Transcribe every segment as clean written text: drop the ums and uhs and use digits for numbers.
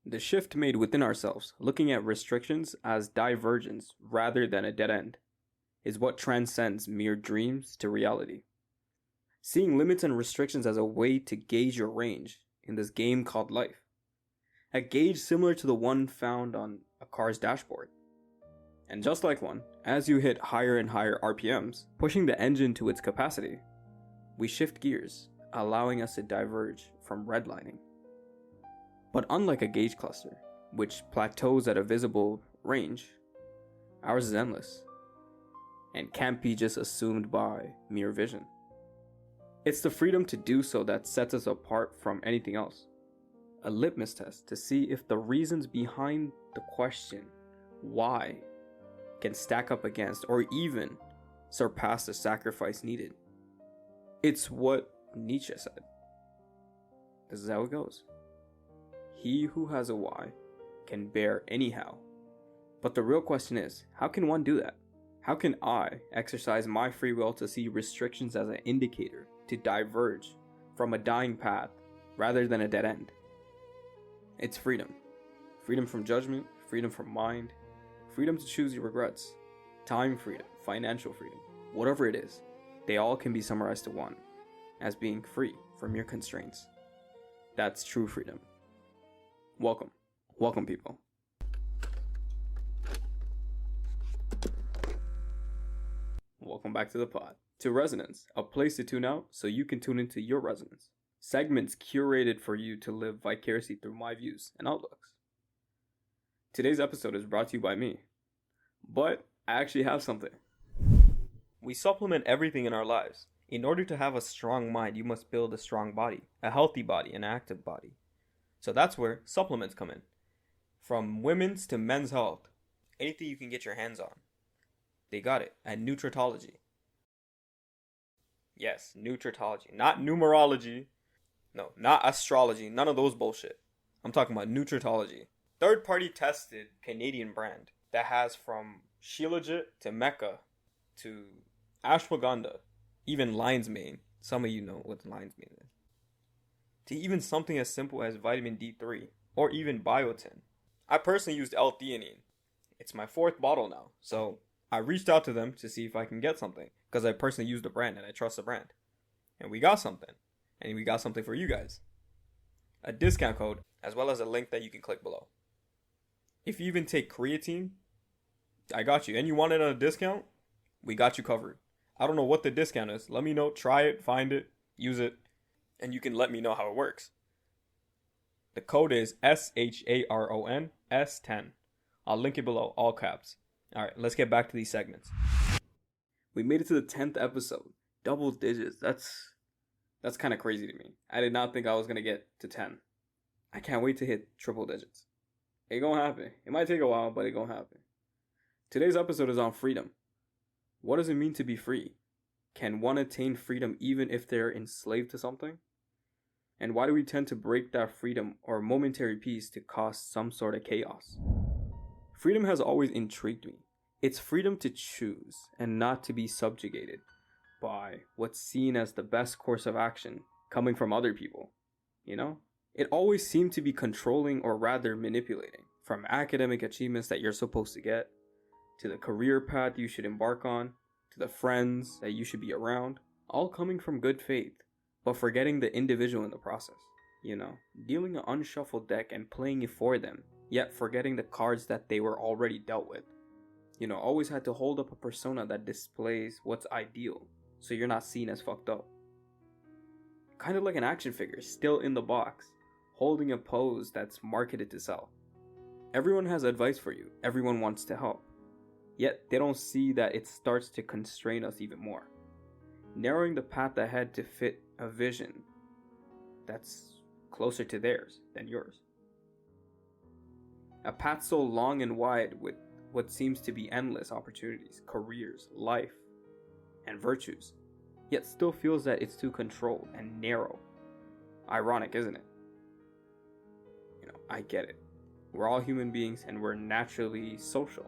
The shift made within ourselves, looking at restrictions as divergence rather than a dead end, is what transcends mere dreams to reality. Seeing limits and restrictions as a way to gauge your range in this game called life. A gauge similar to the one found on a car's dashboard. And just like one, as you hit higher and higher RPMs, pushing the engine to its capacity, we shift gears, allowing us to diverge from redlining. But unlike a gauge cluster, which plateaus at a visible range, ours is endless, and can't be just assumed by mere vision. It's the freedom to do so that sets us apart from anything else. A litmus test to see if the reasons behind the question, why, can stack up against or even surpass the sacrifice needed. It's what Nietzsche said. This is how it goes. He who has a why can bear anyhow. But the real question is, how can one do that? How can I exercise my free will to see restrictions as an indicator to diverge from a dying path rather than a dead end? It's freedom. Freedom from judgment, freedom from mind, freedom to choose your regrets, time freedom, financial freedom, whatever it is, they all can be summarized to one, as being free from your constraints. That's true freedom. Welcome. Welcome, people. Welcome back to the pod. To Resonance, a place to tune out so you can tune into your resonance. Segments curated for you to live vicariously through my views and outlooks. Today's episode is brought to you by me, but I actually have something. We supplement everything in our lives. In order to have a strong mind, you must build a strong body, a healthy body, an active body. So that's where supplements come in. From women's to men's health, anything you can get your hands on. They got it at Nutritology. Yes, Nutritology, not numerology. No, not astrology, none of those bullshit. I'm talking about Nutritology. Third-party tested Canadian brand that has from Shilajit to Mecca to ashwagandha, even lion's mane. Some of you know what lion's mane is. To even something as simple as vitamin D3 or even biotin. I personally used L-theanine. It's my 4th bottle now, so I reached out to them to see if I can get something because I personally use the brand and I trust the brand. And we got something. And we got something for you guys. A discount code as well as a link that you can click below. If you even take creatine, I got you. And you want it at a discount? We got you covered. I don't know what the discount is. Let me know. Try it, find it, use it, and you can let me know how it works. The code is SHARON-S10. I'll link it below, all caps. Alright, let's get back to these segments. We made it to the 10th episode. Double digits. That's kind of crazy to me. I did not think I was going to get to 10. I can't wait to hit triple digits. It gonna happen. It might take a while, but it gonna happen. Today's episode is on freedom. What does it mean to be free? Can one attain freedom even if they're enslaved to something? And why do we tend to break that freedom or momentary peace to cause some sort of chaos? Freedom has always intrigued me. It's freedom to choose and not to be subjugated by what's seen as the best course of action coming from other people, you know? It always seemed to be controlling or rather manipulating, from academic achievements that you're supposed to get, to the career path you should embark on, to the friends that you should be around, all coming from good faith, but forgetting the individual in the process, you know? Dealing an unshuffled deck and playing it for them, yet forgetting the cards that they were already dealt with. You know, always had to hold up a persona that displays what's ideal, so you're not seen as fucked up. Kind of like an action figure, still in the box, holding a pose that's marketed to sell. Everyone has advice for you, everyone wants to help, yet they don't see that it starts to constrain us even more, narrowing the path ahead to fit a vision that's closer to theirs than yours. A path so long and wide with what seems to be endless opportunities, careers, life, and virtues, yet still feels that it's too controlled and narrow. Ironic, isn't it? You know, I get it. We're all human beings and we're naturally social,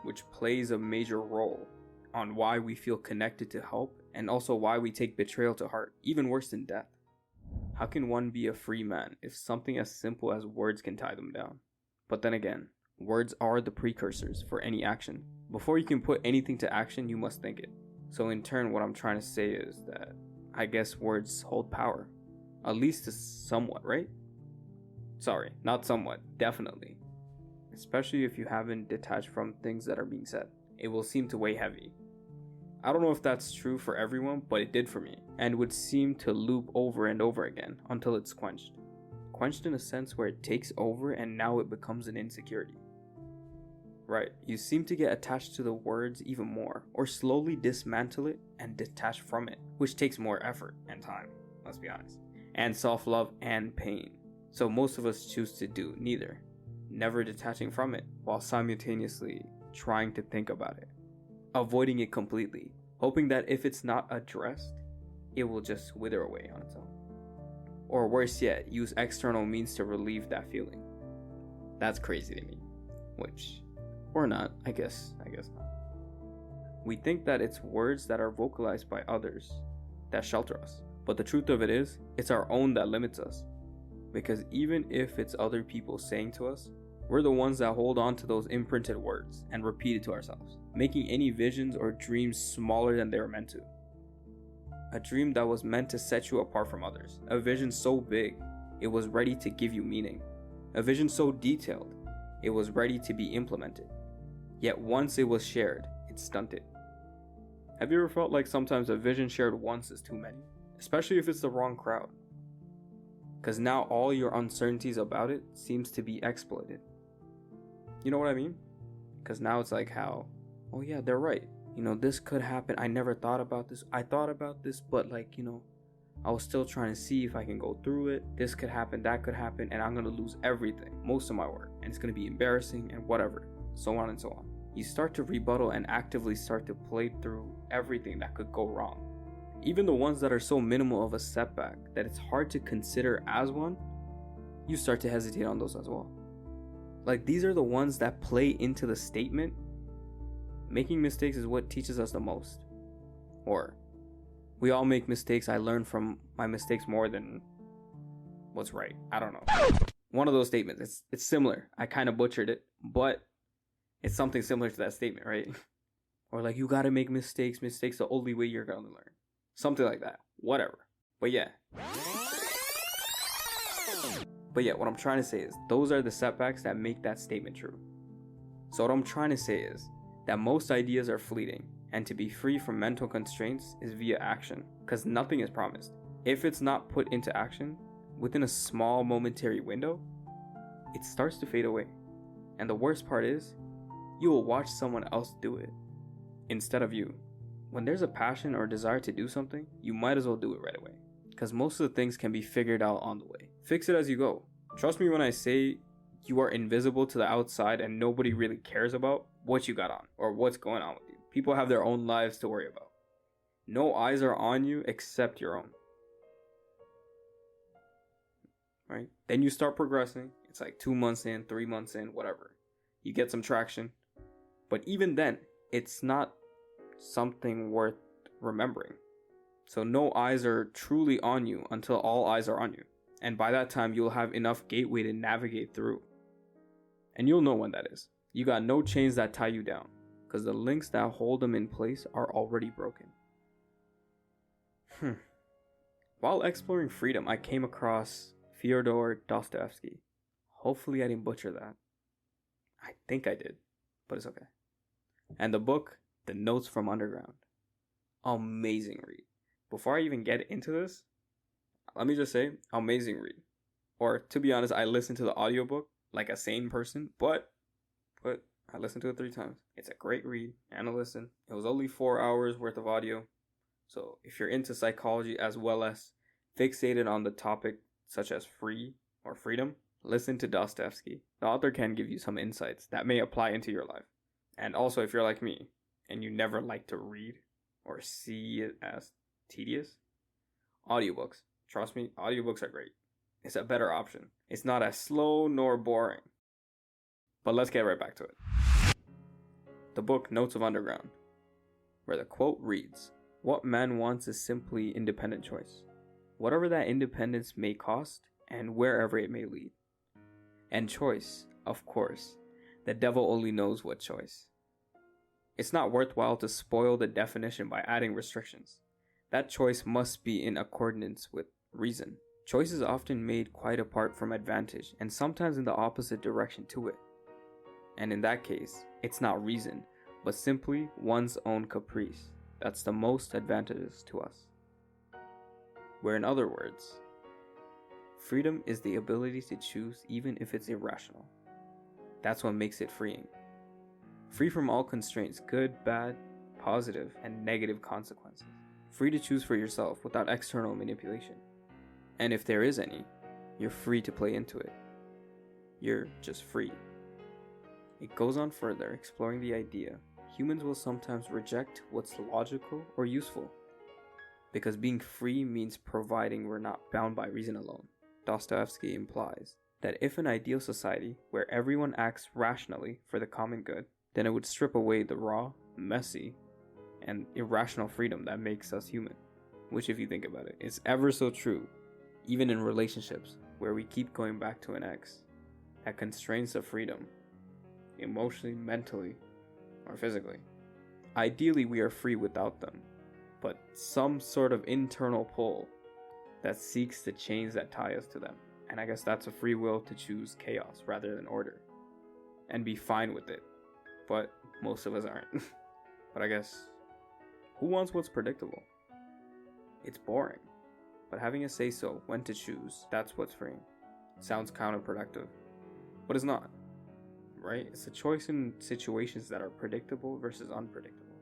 which plays a major role on why we feel connected to help and also why we take betrayal to heart, even worse than death. How can one be a free man if something as simple as words can tie them down? But then again, words are the precursors for any action. Before you can put anything to action, you must think it. So in turn, what I'm trying to say is that I guess words hold power. At least somewhat, right? Sorry, not somewhat, definitely. Especially if you haven't detached from things that are being said. It will seem to weigh heavy. I don't know if that's true for everyone, but it did for me, and would seem to loop over and over again until it's quenched. Quenched in a sense where it takes over and now it becomes an insecurity. Right, you seem to get attached to the words even more, or slowly dismantle it and detach from it, which takes more effort and time, let's be honest, and self-love and pain. So most of us choose to do neither, never detaching from it while simultaneously trying to think about it, avoiding it completely, hoping that if it's not addressed, it will just wither away on its own. Or worse yet, use external means to relieve that feeling. That's crazy to me. Or not, I guess not. We think that it's words that are vocalized by others that shelter us. But the truth of it is, it's our own that limits us. Because even if it's other people saying to us, we're the ones that hold on to those imprinted words and repeat it to ourselves, making any visions or dreams smaller than they were meant to. A dream that was meant to set you apart from others. A vision so big, it was ready to give you meaning. A vision so detailed, it was ready to be implemented. Yet once it was shared, it stunted. Have you ever felt like sometimes a vision shared once is too many? Especially if it's the wrong crowd. Because now all your uncertainties about it seems to be exploited. You know what I mean? Because now it's like how, oh yeah, they're right. This could happen. I never thought about this. I thought about this, but I was still trying to see if I can go through it. This could happen, that could happen, and I'm going to lose everything, most of my work. And it's going to be embarrassing and whatever, so on and so on. You start to rebuttal and actively start to play through everything that could go wrong. Even the ones that are so minimal of a setback that it's hard to consider as one, you start to hesitate on those as well. Like these are the ones that play into the statement, making mistakes is what teaches us the most. Or, we all make mistakes, I learn from my mistakes more than what's right. I don't know. One of those statements, it's similar. I kind of butchered it, but it's something similar to that statement, right? Or like, you gotta make mistakes the only way you're gonna learn. Something like that. Whatever. But yeah, what I'm trying to say is, those are the setbacks that make that statement true. So what I'm trying to say is, that most ideas are fleeting, and to be free from mental constraints is via action, because nothing is promised. If it's not put into action, within a small momentary window, it starts to fade away. And the worst part is, you will watch someone else do it, instead of you. When there's a passion or desire to do something, you might as well do it right away, because most of the things can be figured out on the way. Fix it as you go. Trust me when I say you are invisible to the outside and nobody really cares about what you got on or what's going on with you. People have their own lives to worry about. No eyes are on you except your own. Right? Then you start progressing. It's like 2 months in, 3 months in, whatever. You get some traction. But even then, it's not something worth remembering. So no eyes are truly on you until all eyes are on you. And by that time, you'll have enough gateway to navigate through. And you'll know when that is. You got no chains that tie you down, because the links that hold them in place are already broken. While exploring freedom, I came across Fyodor Dostoevsky. Hopefully I didn't butcher that. I think I did, but it's okay. And the book, The Notes from Underground. Amazing read. Before I even get into this, let me just say, amazing read. Or to be honest, I listened to the audiobook like a sane person, but I listened to it 3 times. It's a great read and a listen. It was only 4 hours worth of audio. So if you're into psychology as well as fixated on the topic such as free or freedom, listen to Dostoevsky. The author can give you some insights that may apply into your life. And also if you're like me and you never like to read or see it as tedious, audiobooks. Trust me, audiobooks are great. It's a better option. It's not as slow nor boring. But let's get right back to it. The book Notes of Underground, where the quote reads, "What man wants is simply independent choice. whatever that independence may cost and wherever it may lead. And choice, of course, the devil only knows what choice. It's not worthwhile to spoil the definition by adding restrictions. That choice must be in accordance with reason. Choice is often made quite apart from advantage and sometimes in the opposite direction to it. And in that case, it's not reason, but simply one's own caprice that's the most advantageous to us. Where in other words, freedom is the ability to choose even if it's irrational. That's what makes it freeing. Free from all constraints, good, bad, positive, and negative consequences. Free to choose for yourself without external manipulation. And if there is any, you're free to play into it. You're just free. It goes on further, exploring the idea humans will sometimes reject what's logical or useful, because being free means providing we're not bound by reason alone. Dostoevsky implies that if an ideal society where everyone acts rationally for the common good, then it would strip away the raw, messy, and irrational freedom that makes us human. Which, if you think about it, is ever so true, even in relationships where we keep going back to an ex that constrains the freedom, emotionally, mentally, or physically. Ideally, we are free without them, but some sort of internal pull that seeks the chains that tie us to them. And I guess that's a free will to choose chaos rather than order and be fine with it. But most of us aren't. But I guess, who wants what's predictable? It's boring. But having a say-so when to choose, that's what's freeing. Sounds counterproductive, but it's not. Right? It's a choice in situations that are predictable versus unpredictable.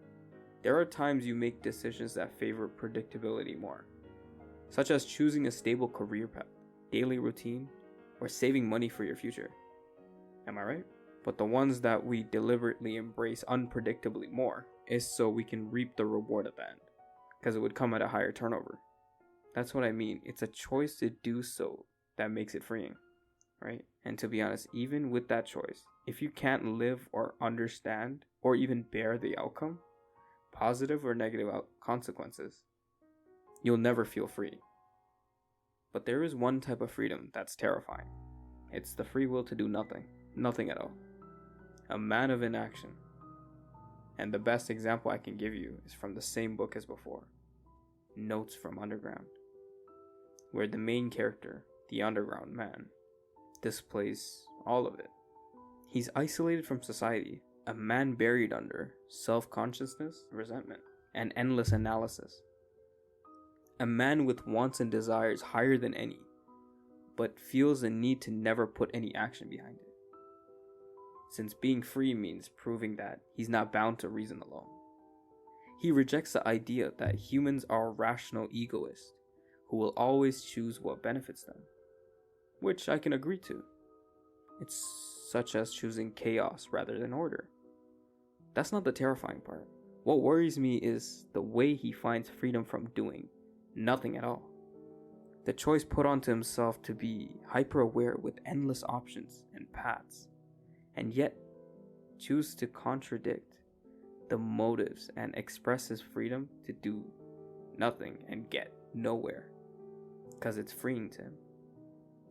There are times you make decisions that favor predictability more, such as choosing a stable career path, daily routine, or saving money for your future. Am I right? But the ones that we deliberately embrace unpredictably more is so we can reap the reward at the end, because it would come at a higher turnover. That's what I mean. It's a choice to do so that makes it freeing, right? And to be honest, even with that choice, if you can't live or understand or even bear the outcome, positive or negative consequences, you'll never feel free. But there is one type of freedom that's terrifying. It's the free will to do nothing at all. A man of inaction. And the best example I can give you is from the same book as before, Notes from Underground, where the main character, the underground man, displays all of it. He's isolated from society, a man buried under self-consciousness, resentment, and endless analysis. A man with wants and desires higher than any, but feels the need to never put any action behind it. Since being free means proving that he's not bound to reason alone. He rejects the idea that humans are rational egoists who will always choose what benefits them, which I can agree to. It's such as choosing chaos rather than order. That's not the terrifying part. What worries me is the way he finds freedom from doing nothing at all. The choice put onto himself to be hyper-aware with endless options and paths, and yet choose to contradict the motives and express his freedom to do nothing and get nowhere, because it's freeing to him.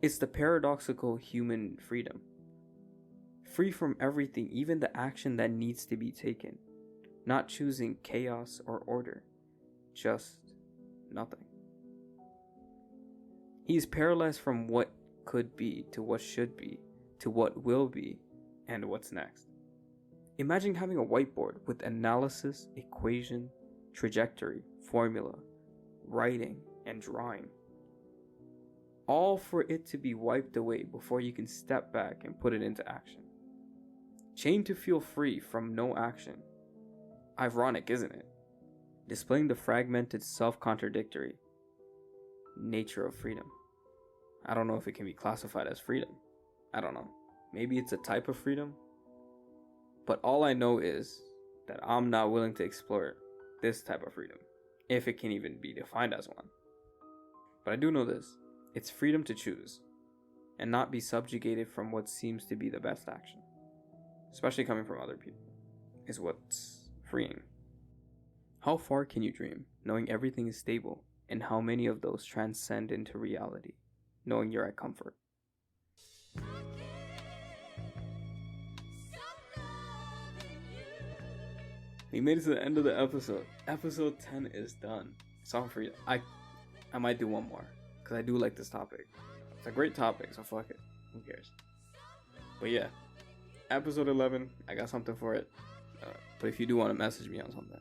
It's the paradoxical human freedom. Free from everything, even the action that needs to be taken. Not choosing chaos or order. Just nothing. He's paralyzed from what could be to what should be, to what will be, and what's next. Imagine having a whiteboard with analysis, equation, trajectory, formula, writing, and drawing. All for it to be wiped away before you can step back and put it into action. Chained to feel free from no action. Ironic, isn't it? Displaying the fragmented, self-contradictory nature of freedom. I don't know if it can be classified as freedom. I don't know. Maybe it's a type of freedom. But all I know is that I'm not willing to explore this type of freedom, if it can even be defined as one. But I do know this. It's freedom to choose, and not be subjugated from what seems to be the best action, especially coming from other people, is what's freeing. How far can you dream, knowing everything is stable And how many of those transcend into reality, knowing you're at comfort? We made it to the end of the episode. Episode 10 is done. Sorry for you. I might do one more, because I do like this topic. It's a great topic, so fuck it. Who cares? But yeah, episode 11, I got something for it. But if you do want to message me on something,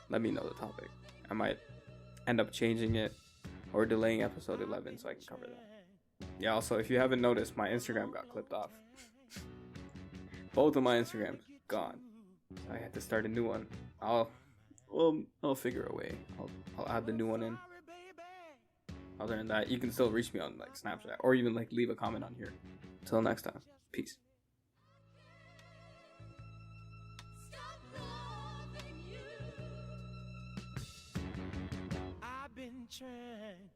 let me know the topic. I might end up changing it or delaying episode 11 so I can cover that. Yeah, also, if you haven't noticed, my Instagram got clipped off. Both of my Instagrams gone. So I had to start a new one. I'll figure a way. I'll add the new one in. Other than that, you can still reach me on like Snapchat or even like leave a comment on here. Till next time. Peace. I've been trying